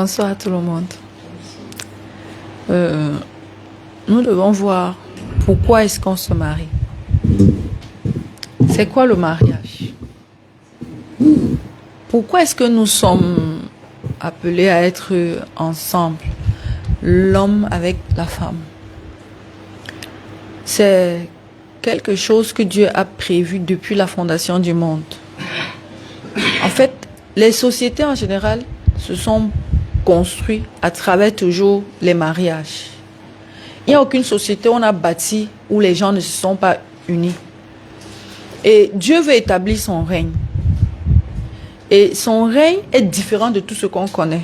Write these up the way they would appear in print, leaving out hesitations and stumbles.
Bonsoir à tout le monde. Nous devons voir pourquoi est-ce qu'on se marie. C'est quoi le mariage? Pourquoi est-ce que nous sommes appelés à être ensemble, l'homme avec la femme? C'est quelque chose que Dieu a prévu depuis la fondation du monde. En fait, les sociétés en général se sont construites à travers toujours les mariages. Il n'y a aucune société où on a bâti où les gens ne se sont pas unis. Et Dieu veut établir son règne. Et son règne est différent de tout ce qu'on connaît.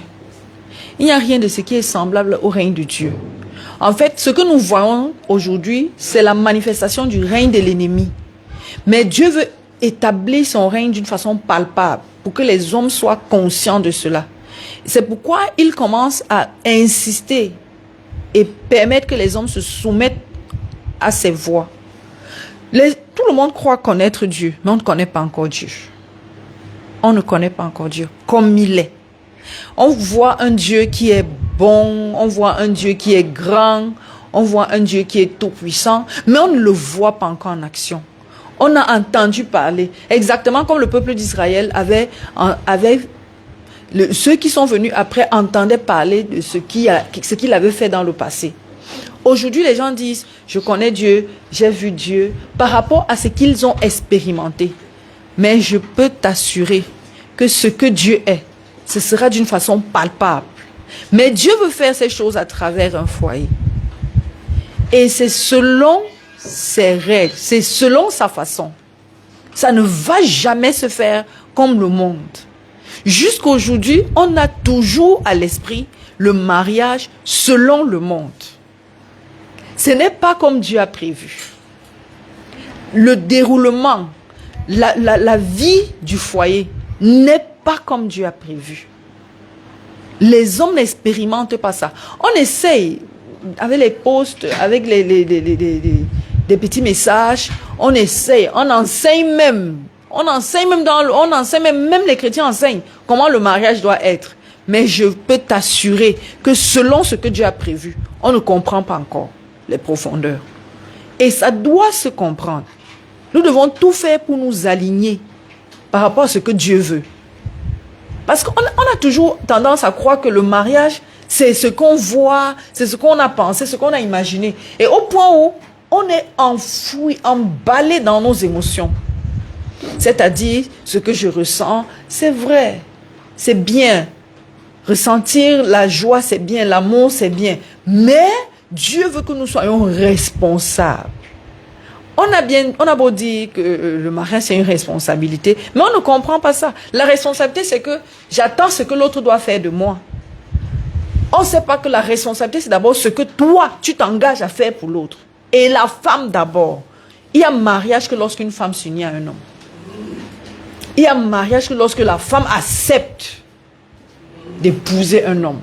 Il n'y a rien de ce qui est semblable au règne de Dieu. En fait, ce que nous voyons aujourd'hui, c'est la manifestation du règne de l'ennemi. Mais Dieu veut établir son règne d'une façon palpable pour que les hommes soient conscients de cela. C'est pourquoi il commence à insister et permettre que les hommes se soumettent à ses voies. Tout le monde croit connaître Dieu, mais on ne connaît pas encore Dieu. On ne connaît pas encore Dieu comme il est. On voit un Dieu qui est bon, on voit un Dieu qui est grand, on voit un Dieu qui est tout-puissant, mais on ne le voit pas encore en action. On a entendu parler, exactement comme le peuple d'Israël ceux qui sont venus après entendaient parler de ce qu'il avait fait dans le passé. Aujourd'hui, les gens disent, je connais Dieu, j'ai vu Dieu, par rapport à ce qu'ils ont expérimenté. Mais je peux t'assurer que ce que Dieu est, ce sera d'une façon palpable. Mais Dieu veut faire ces choses à travers un foyer. Et c'est selon ses règles, c'est selon sa façon. Ça ne va jamais se faire comme le monde. Jusqu'aujourd'hui, on a toujours à l'esprit le mariage selon le monde. Ce n'est pas comme Dieu a prévu. Le déroulement, la vie du foyer n'est pas comme Dieu a prévu. Les hommes n'expérimentent pas ça. On essaye, avec les posts, avec des petits messages, on essaye, on enseigne même les chrétiens enseignent comment le mariage doit être. Mais je peux t'assurer que selon ce que Dieu a prévu, on ne comprend pas encore les profondeurs. Et ça doit se comprendre. Nous devons tout faire pour nous aligner par rapport à ce que Dieu veut. Parce qu'on a toujours tendance à croire que le mariage, c'est ce qu'on voit, c'est ce qu'on a pensé, ce qu'on a imaginé. Et au point où on est enfoui, emballé dans nos émotions. C'est-à-dire, ce que je ressens, c'est vrai, c'est bien. Ressentir la joie, c'est bien, l'amour, c'est bien. Mais Dieu veut que nous soyons responsables. On a beau dire que le mariage, c'est une responsabilité, mais on ne comprend pas ça. La responsabilité, c'est que j'attends ce que l'autre doit faire de moi. On ne sait pas que la responsabilité, c'est d'abord ce que toi, tu t'engages à faire pour l'autre. Et la femme d'abord. Il y a mariage que lorsqu'une femme s'unit à un homme. Il y a mariage que lorsque la femme accepte d'épouser un homme.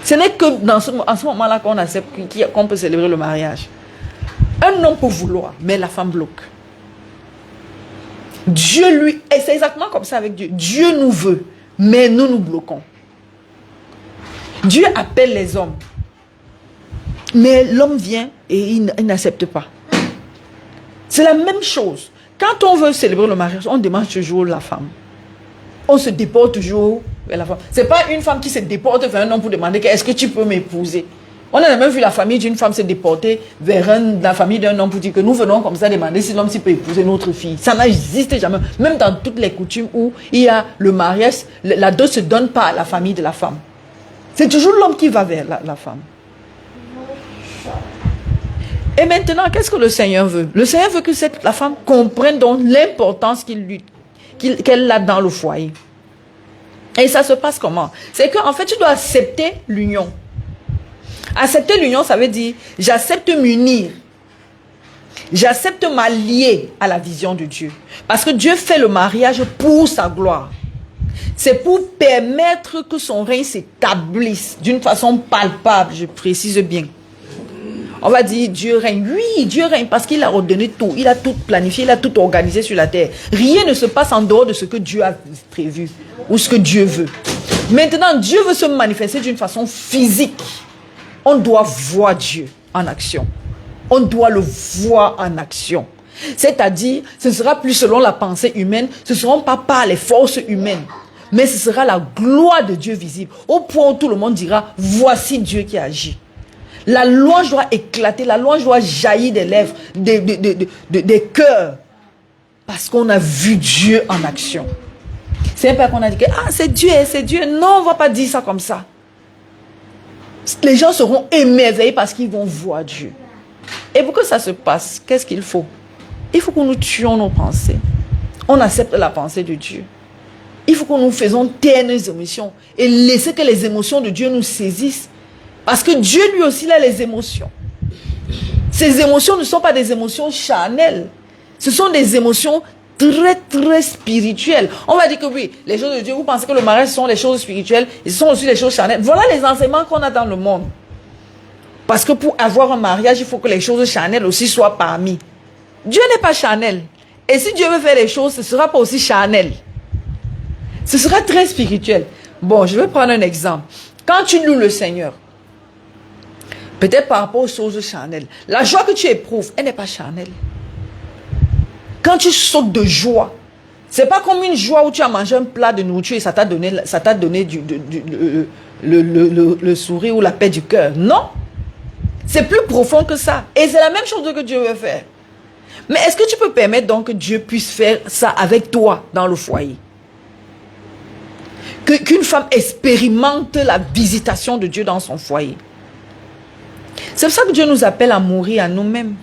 Ce n'est que en ce moment-là qu'on accepte, qu'on peut célébrer le mariage. Un homme peut vouloir, mais la femme bloque. Dieu lui, et c'est exactement comme ça avec Dieu. Dieu nous veut, mais nous nous bloquons. Dieu appelle les hommes. Mais l'homme vient et il n'accepte pas. C'est la même chose. Quand on veut célébrer le mariage, on demande toujours la femme. On se déporte toujours vers la femme. Ce n'est pas une femme qui se déporte vers un homme pour demander est-ce que tu peux m'épouser. On a même vu la famille d'une femme se déporter vers la famille d'un homme pour dire que nous venons comme ça demander si l'homme peut épouser notre fille. Ça n'existe jamais. Même dans toutes les coutumes où il y a le mariage, la dot ne se donne pas à la famille de la femme. C'est toujours l'homme qui va vers la femme. Et maintenant, qu'est-ce que le Seigneur veut? Le Seigneur veut que la femme comprenne donc l'importance qu'elle a dans le foyer. Et ça se passe comment? C'est qu'en fait, tu dois accepter l'union. Accepter l'union, ça veut dire, j'accepte m'unir. J'accepte m'allier à la vision de Dieu. Parce que Dieu fait le mariage pour sa gloire. C'est pour permettre que son règne s'établisse d'une façon palpable, je précise bien. On va dire Dieu règne. Oui, Dieu règne parce qu'il a ordonné tout. Il a tout planifié, il a tout organisé sur la terre. Rien ne se passe en dehors de ce que Dieu a prévu ou ce que Dieu veut. Maintenant, Dieu veut se manifester d'une façon physique. On doit voir Dieu en action. On doit le voir en action. C'est-à-dire, ce ne sera plus selon la pensée humaine, ce ne seront pas par les forces humaines, mais ce sera la gloire de Dieu visible, au point où tout le monde dira, voici Dieu qui agit. La louange doit éclater, la louange doit jaillir des lèvres, des cœurs, parce qu'on a vu Dieu en action. C'est pas qu'on a dit que c'est Dieu, c'est Dieu. Non, on ne va pas dire ça comme ça. Les gens seront émerveillés parce qu'ils vont voir Dieu. Et pour que ça se passe, qu'est-ce qu'il faut? Il faut que nous tuions nos pensées. On accepte la pensée de Dieu. Il faut que nous faisons taire nos émotions et laisser que les émotions de Dieu nous saisissent. Parce que Dieu lui aussi il a les émotions. Ces émotions ne sont pas des émotions charnelles. Ce sont des émotions très très spirituelles. On va dire que oui, les choses de Dieu, vous pensez que le mariage sont les choses spirituelles, et ce sont aussi les choses charnelles. Voilà les enseignements qu'on a dans le monde. Parce que pour avoir un mariage, il faut que les choses charnelles aussi soient parmi. Dieu n'est pas charnel. Et si Dieu veut faire les choses, ce ne sera pas aussi charnel. Ce sera très spirituel. Bon, je vais prendre un exemple. Quand tu loues le Seigneur, peut-être par rapport aux choses charnelles, la joie que tu éprouves, elle n'est pas charnelle. Quand tu sautes de joie, c'est pas comme une joie où tu as mangé un plat de nourriture et ça t'a donné le sourire ou la paix du cœur. Non. C'est plus profond que ça. Et c'est la même chose que Dieu veut faire. Mais est-ce que tu peux permettre donc que Dieu puisse faire ça avec toi dans le foyer? Qu'une femme expérimente la visitation de Dieu dans son foyer. C'est pour ça que Dieu nous appelle à mourir à nous-mêmes.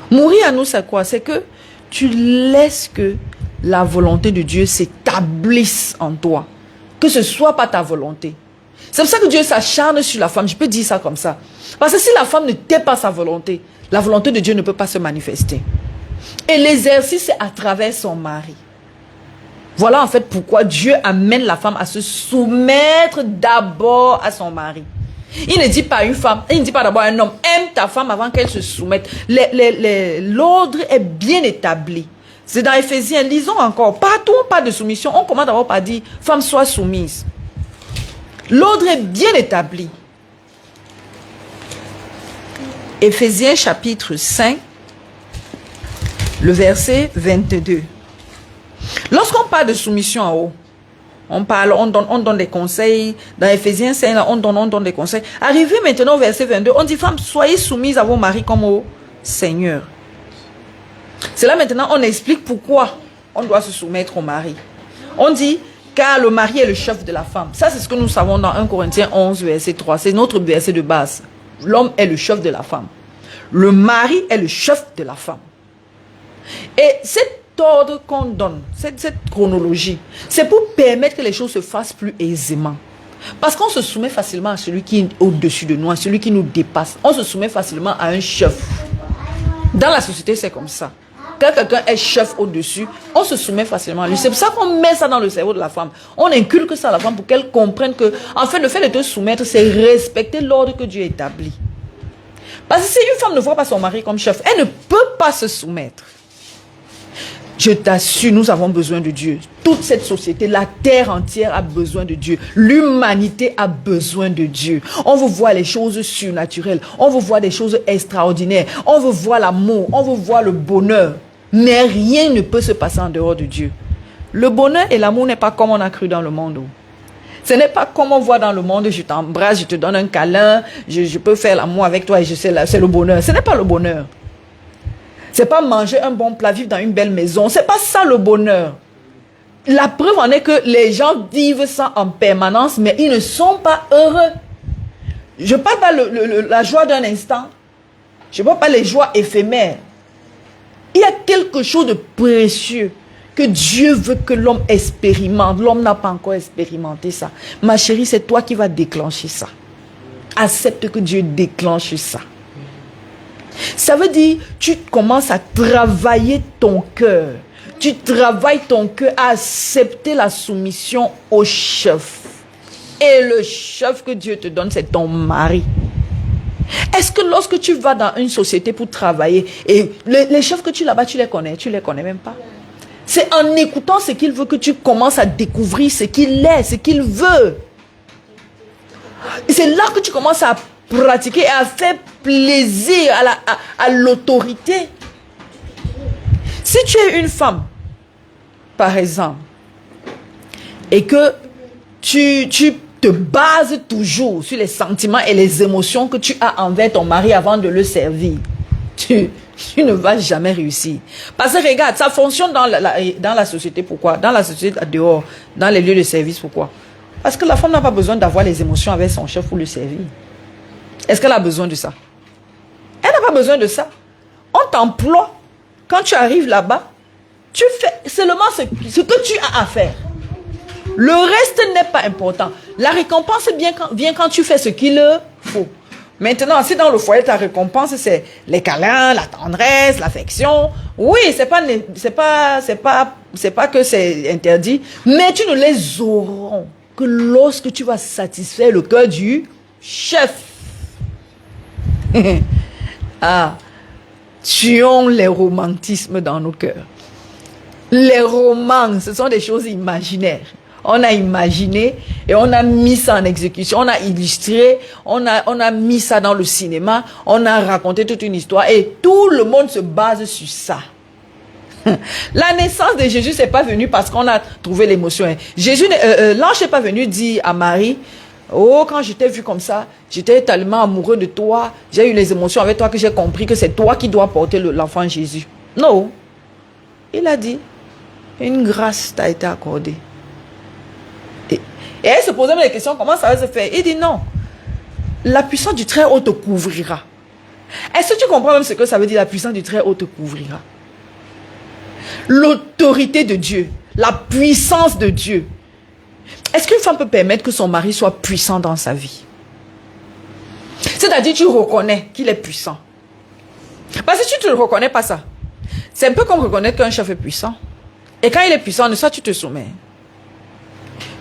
Mourir à nous, c'est quoi? C'est que tu laisses que la volonté de Dieu s'établisse en toi. Que ce ne soit pas ta volonté. C'est pour ça que Dieu s'acharne sur la femme. Je peux dire ça comme ça. Parce que si la femme ne tait pas sa volonté, la volonté de Dieu ne peut pas se manifester. Et l'exercice, c'est à travers son mari. Voilà en fait pourquoi Dieu amène la femme à se soumettre d'abord à son mari. Il ne dit pas à une femme, il ne dit pas d'abord à un homme, aime ta femme avant qu'elle se soumette. L'ordre est bien établi. C'est dans Éphésiens, lisons encore. Partout on parle de soumission, on commence d'abord par dire, femme sois soumise. L'ordre est bien établi. Éphésiens chapitre 5, le verset 22. Lorsqu'on parle de soumission en haut, on donne des conseils. Dans Éphésiens 5, on donne des conseils. Arrivé maintenant au verset 22, on dit, femmes, soyez soumises à vos maris comme au Seigneur. C'est là maintenant, on explique pourquoi on doit se soumettre au mari. On dit, car le mari est le chef de la femme. Ça, c'est ce que nous savons dans 1 Corinthiens 11, verset 3. C'est notre verset de base. L'homme est le chef de la femme. Le mari est le chef de la femme. Et cet ordre qu'on donne, cette chronologie, c'est pour permettre que les choses se fassent plus aisément. Parce qu'on se soumet facilement à celui qui est au-dessus de nous, à celui qui nous dépasse. On se soumet facilement à un chef. Dans la société, c'est comme ça. Quand quelqu'un est chef au-dessus, on se soumet facilement à lui. C'est pour ça qu'on met ça dans le cerveau de la femme. On inculque ça à la femme pour qu'elle comprenne que, en fait, le fait de te soumettre, c'est respecter l'ordre que Dieu établit. Parce que si une femme ne voit pas son mari comme chef, elle ne peut pas se soumettre. Je t'assure, nous avons besoin de Dieu. Toute cette société, la terre entière a besoin de Dieu. L'humanité a besoin de Dieu. On veut voir les choses surnaturelles. On veut voir des choses extraordinaires. On veut voir l'amour. On veut voir le bonheur. Mais rien ne peut se passer en dehors de Dieu. Le bonheur et l'amour n'est pas comme on a cru dans le monde. Ce n'est pas comme on voit dans le monde, je t'embrasse, je te donne un câlin, je peux faire l'amour avec toi et je sais, c'est le bonheur. Ce n'est pas le bonheur. C'est pas manger un bon plat, vivre dans une belle maison. C'est pas ça le bonheur. La preuve en est que les gens vivent ça en permanence, mais ils ne sont pas heureux. Je parle pas la joie d'un instant. Je parle pas les joies éphémères. Il y a quelque chose de précieux que Dieu veut que l'homme expérimente. L'homme n'a pas encore expérimenté ça. Ma chérie, c'est toi qui vas déclencher ça. Accepte que Dieu déclenche ça. Ça veut dire, tu commences à travailler ton cœur. Tu travailles ton cœur à accepter la soumission au chef. Et le chef que Dieu te donne, c'est ton mari. Est-ce que lorsque tu vas dans une société pour travailler, et les chefs que tu là-bas, tu les connais même pas? C'est en écoutant ce qu'il veut que tu commences à découvrir ce qu'il est, ce qu'il veut. C'est là que tu commences à pratiquer et à faire plaisir à l'autorité. Si tu es une femme, par exemple, et que tu te bases toujours sur les sentiments et les émotions que tu as envers ton mari avant de le servir, tu ne vas jamais réussir. Parce que regarde, ça fonctionne dans la société. Pourquoi? Dans la société dehors, dans les lieux de service. Pourquoi? Parce que la femme n'a pas besoin d'avoir les émotions avec son chef pour le servir. Est-ce qu'elle a besoin de ça? Elle n'a pas besoin de ça. On t'emploie. Quand tu arrives là-bas, tu fais seulement ce que tu as à faire. Le reste n'est pas important. La récompense vient quand tu fais ce qu'il faut. Maintenant, si dans le foyer, ta récompense, c'est les câlins, la tendresse, l'affection. Oui, c'est pas que c'est interdit, mais tu ne les auras que lorsque tu vas satisfaire le cœur du chef. Ah, tuons les romantismes dans nos cœurs. Les romans, ce sont des choses imaginaires. On a imaginé et on a mis ça en exécution, on a illustré, on a mis ça dans le cinéma, on a raconté toute une histoire et tout le monde se base sur ça. La naissance de Jésus, c'est pas venu parce qu'on a trouvé l'émotion. L'ange n'est pas venu dire à Marie, oh, quand je t'ai vu comme ça, j'étais tellement amoureux de toi, j'ai eu les émotions avec toi que j'ai compris que c'est toi qui dois porter l'enfant Jésus. Non. Il a dit, une grâce t'a été accordée. Et elle se posait la question, comment ça va se faire? Il dit non, la puissance du Très-Haut te couvrira. Est-ce que tu comprends même ce que ça veut dire, la puissance du Très-Haut te couvrira? L'autorité de Dieu, la puissance de Dieu. Est-ce qu'une femme peut permettre que son mari soit puissant dans sa vie? C'est-à-dire, tu reconnais qu'il est puissant. Parce que si tu ne reconnais pas ça, c'est un peu comme reconnaître qu'un chef est puissant. Et quand il est puissant, de ça, tu te soumets.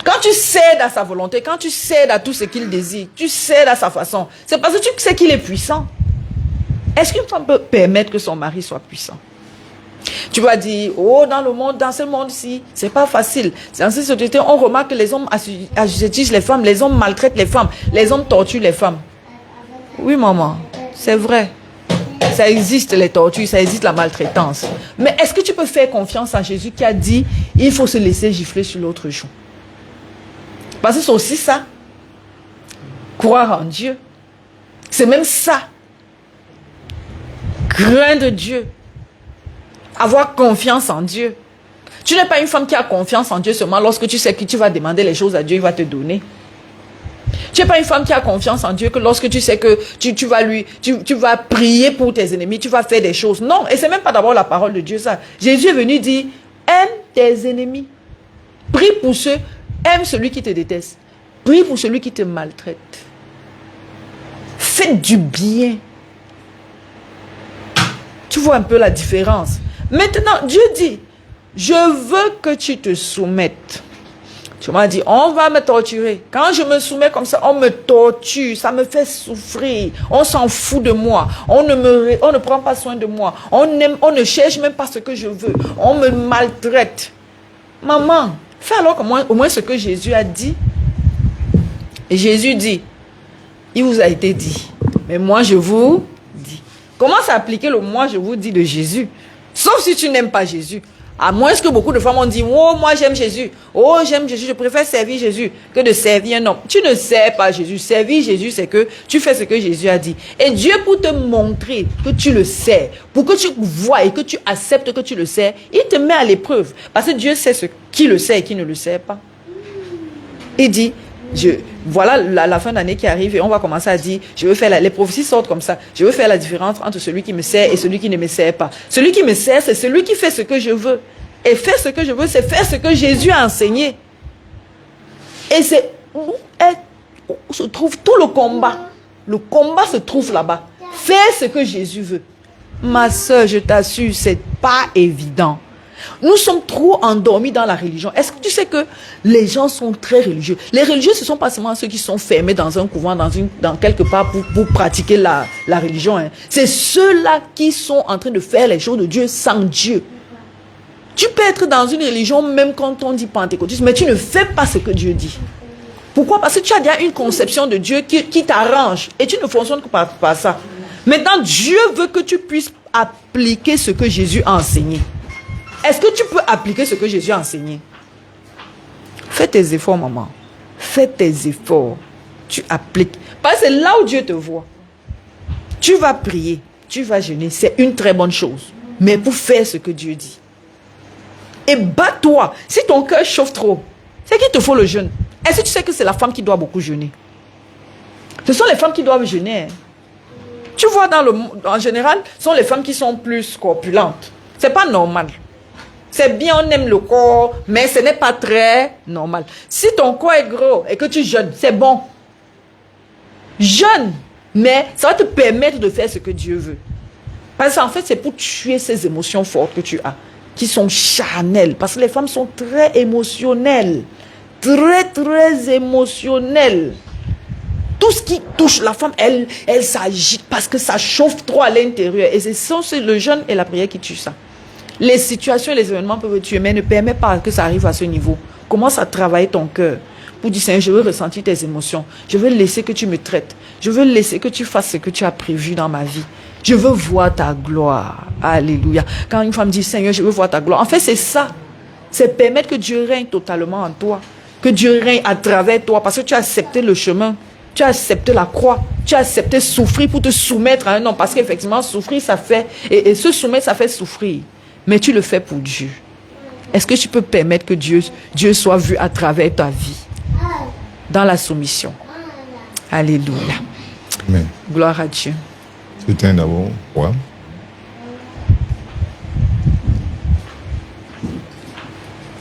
Quand tu cèdes à sa volonté, quand tu cèdes à tout ce qu'il désire, tu cèdes à sa façon, c'est parce que tu sais qu'il est puissant. Est-ce qu'une femme peut permettre que son mari soit puissant? Tu vas dire, oh, dans ce monde-ci, c'est pas facile. Dans cette société, on remarque que les hommes assujettissent les femmes, les hommes maltraitent les femmes, les hommes torturent les femmes. Oui, maman, c'est vrai. Ça existe les tortures, ça existe la maltraitance. Mais est-ce que tu peux faire confiance à Jésus qui a dit, il faut se laisser gifler sur l'autre joue? Parce que c'est aussi ça. Croire en Dieu. C'est même ça. Craindre Dieu. Avoir confiance en Dieu. Tu n'es pas une femme qui a confiance en Dieu seulement lorsque tu sais que tu vas demander les choses à Dieu, il va te donner. Tu n'es pas une femme qui a confiance en Dieu que lorsque tu sais que tu vas prier pour tes ennemis, tu vas faire des choses. Non, et c'est même pas d'abord la parole de Dieu ça. Jésus est venu dire, aime tes ennemis. Prie pour ceux, aime celui qui te déteste. Prie pour celui qui te maltraite. Faites du bien. Tu vois un peu la différence. Maintenant, Dieu dit, je veux que tu te soumettes. Tu m'as dit, on va me torturer. Quand je me soumets comme ça, on me torture, ça me fait souffrir. On s'en fout de moi. On ne prend pas soin de moi. On ne cherche même pas ce que je veux. On me maltraite. Maman, fais alors au moins ce que Jésus a dit. Et Jésus dit, il vous a été dit, mais moi je vous dis. Comment s'appliquer le moi je vous dis de Jésus? Sauf si tu n'aimes pas Jésus. À moins que beaucoup de femmes ont dit, oh moi j'aime Jésus, oh j'aime Jésus, je préfère servir Jésus que de servir un homme. Tu ne sers pas Jésus. Servir Jésus, c'est que tu fais ce que Jésus a dit. Et Dieu, pour te montrer que tu le sers, pour que tu vois et que tu acceptes que tu le sers, il te met à l'épreuve. Parce que Dieu sait qui le sait et qui ne le sait pas. Il dit, voilà la fin d'année qui arrive et on va commencer à dire, je veux faire les prophéties sortent comme ça, je veux faire la différence entre celui qui me sert et celui qui ne me sert pas. Celui qui me sert, c'est celui qui fait ce que je veux. Et faire ce que je veux, c'est faire ce que Jésus a enseigné. Et c'est où se trouve tout le combat. Le combat se trouve là-bas. Faire ce que Jésus veut. Ma soeur, je t'assure, c'est pas évident. Nous sommes trop endormis dans la religion. Est-ce que tu sais que les gens sont très religieux? Les religieux, ce ne sont pas seulement ceux qui sont fermés dans un couvent, dans quelque part pour pratiquer la religion. Hein. C'est ceux-là qui sont en train de faire les choses de Dieu sans Dieu. Tu peux être dans une religion même quand on dit pentecôtiste, mais tu ne fais pas ce que Dieu dit. Pourquoi? Parce que tu as déjà une conception de Dieu qui t'arrange et tu ne fonctionnes que par ça. Maintenant, Dieu veut que tu puisses appliquer ce que Jésus a enseigné. Est-ce que tu peux appliquer ce que Jésus a enseigné? Fais tes efforts, maman. Fais tes efforts. Tu appliques. Parce que c'est là où Dieu te voit. Tu vas prier, tu vas jeûner, c'est une très bonne chose. Mais pour faire ce que Dieu dit. Et bats-toi. Si ton cœur chauffe trop, c'est qu'il te faut le jeûne. Est-ce que tu sais que c'est la femme qui doit beaucoup jeûner? Ce sont les femmes qui doivent jeûner. Tu vois, en général, ce sont les femmes qui sont plus corpulentes. C'est pas normal. C'est bien, on aime le corps, mais ce n'est pas très normal. Si ton corps est gros et que tu jeûnes, c'est bon. Jeûne, mais ça va te permettre de faire ce que Dieu veut. Parce qu'en fait, c'est pour tuer ces émotions fortes que tu as, qui sont charnelles. Parce que les femmes sont très émotionnelles. Très, très émotionnelles. Tout ce qui touche la femme, elle s'agite parce que ça chauffe trop à l'intérieur. Et c'est le jeûne et la prière qui tuent ça. Les situations et les événements peuvent tuer, mais ne permet pas que ça arrive à ce niveau. Commence à travailler ton cœur pour dire, Seigneur, je veux ressentir tes émotions. Je veux laisser que tu me traites. Je veux laisser que tu fasses ce que tu as prévu dans ma vie. Je veux voir ta gloire. Alléluia. Quand une femme dit, Seigneur, je veux voir ta gloire. En fait, c'est ça. C'est permettre que Dieu règne totalement en toi. Que Dieu règne à travers toi. Parce que tu as accepté le chemin. Tu as accepté la croix. Tu as accepté souffrir pour te soumettre à un homme. Parce qu'effectivement, souffrir, ça fait... Et se soumettre, ça fait souffrir. Mais tu le fais pour Dieu. Est-ce que tu peux permettre que Dieu soit vu à travers ta vie? Dans la soumission. Alléluia. Amen. Gloire à Dieu. C'est un d'abord. Ouais.